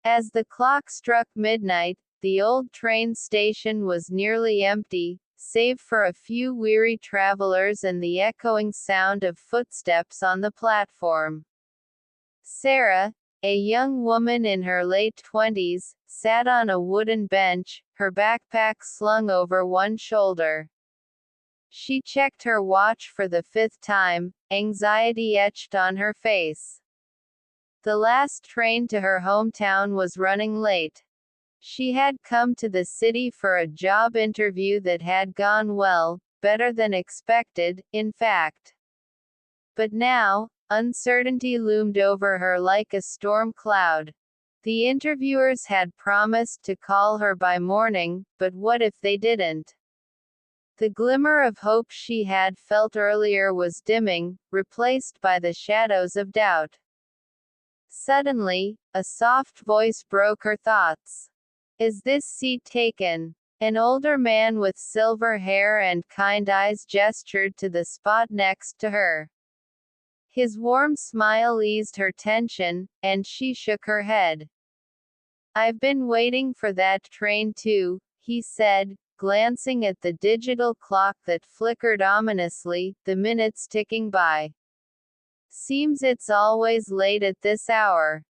As the clock struck midnight, the old train station was nearly empty, save for a few weary travelers and the echoing sound of footsteps on the platform. Sarah, a young woman in her late 20s, sat on a wooden bench, her backpack slung over one shoulder. She checked her watch for the fifth time, anxiety etched on her face. The last train to her hometown was running late. She had come to the city for a job interview that had gone well, better than expected, in fact. But now, uncertainty loomed over her like a storm cloud. The interviewers had promised to call her by morning, but what if they didn't? The glimmer of hope she had felt earlier was dimming, replaced by the shadows of doubt. Suddenly, a soft voice broke her thoughts. "Is this seat taken?" An older man with silver hair and kind eyes gestured to the spot next to her. His warm smile eased her tension, and she shook her head. "I've been waiting for that train too," he said, glancing at the digital clock that flickered ominously, the minutes ticking by. "Seems it's always late at this hour."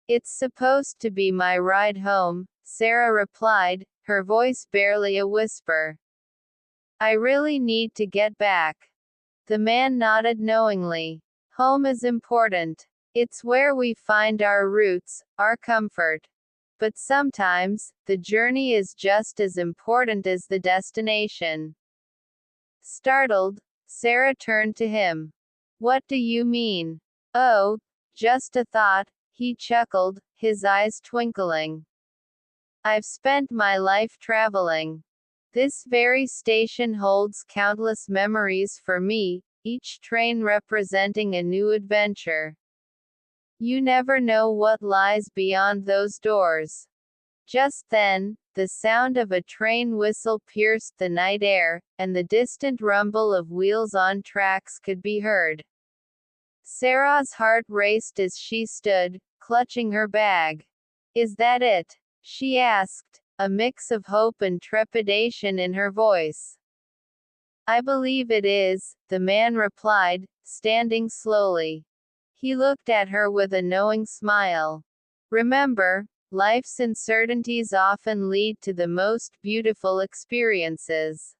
"It's supposed to be my ride home," Sarah replied, her voice barely a whisper. "I really need to get back." The man nodded knowingly. "Home is important. It's where we find our roots, our comfort. But sometimes, the journey is just as important as the destination." Startled, Sarah turned to him. "What do you mean?" "Oh, just a thought," he chuckled, his eyes twinkling. "I've spent my life traveling. This very station holds countless memories for me, each train representing a new adventure. You never know what lies beyond those doors." Just then, the sound of a train whistle pierced the night air, and the distant rumble of wheels on tracks could be heard. Sarah's heart raced as she stood, clutching her bag. "Is that it?" she asked, a mix of hope and trepidation in her voice. "I believe it is," the man replied, standing slowly. He looked at her with a knowing smile. "Remember, life's uncertainties often lead to the most beautiful experiences.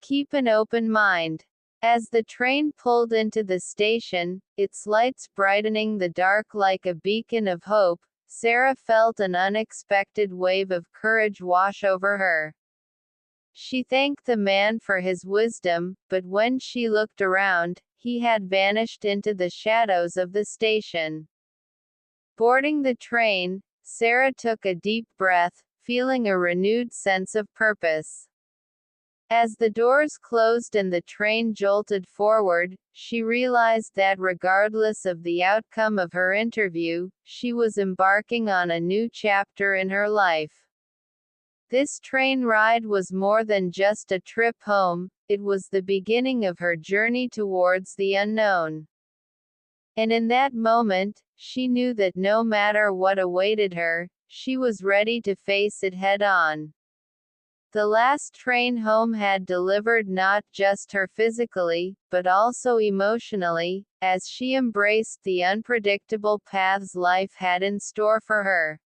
Keep an open mind." As the train pulled into the station, its lights brightening the dark like a beacon of hope, Sarah felt an unexpected wave of courage wash over her. She thanked the man for his wisdom, but when she looked around, he had vanished into the shadows of the station. Boarding the train, Sarah took a deep breath, feeling a renewed sense of purpose. As the doors closed and the train jolted forward, she realized that regardless of the outcome of her interview, she was embarking on a new chapter in her life. This train ride was more than just a trip home, it was the beginning of her journey towards the unknown. And in that moment, she knew that no matter what awaited her, she was ready to face it head-on. The last train home had delivered not just her physically, but also emotionally, as she embraced the unpredictable paths life had in store for her.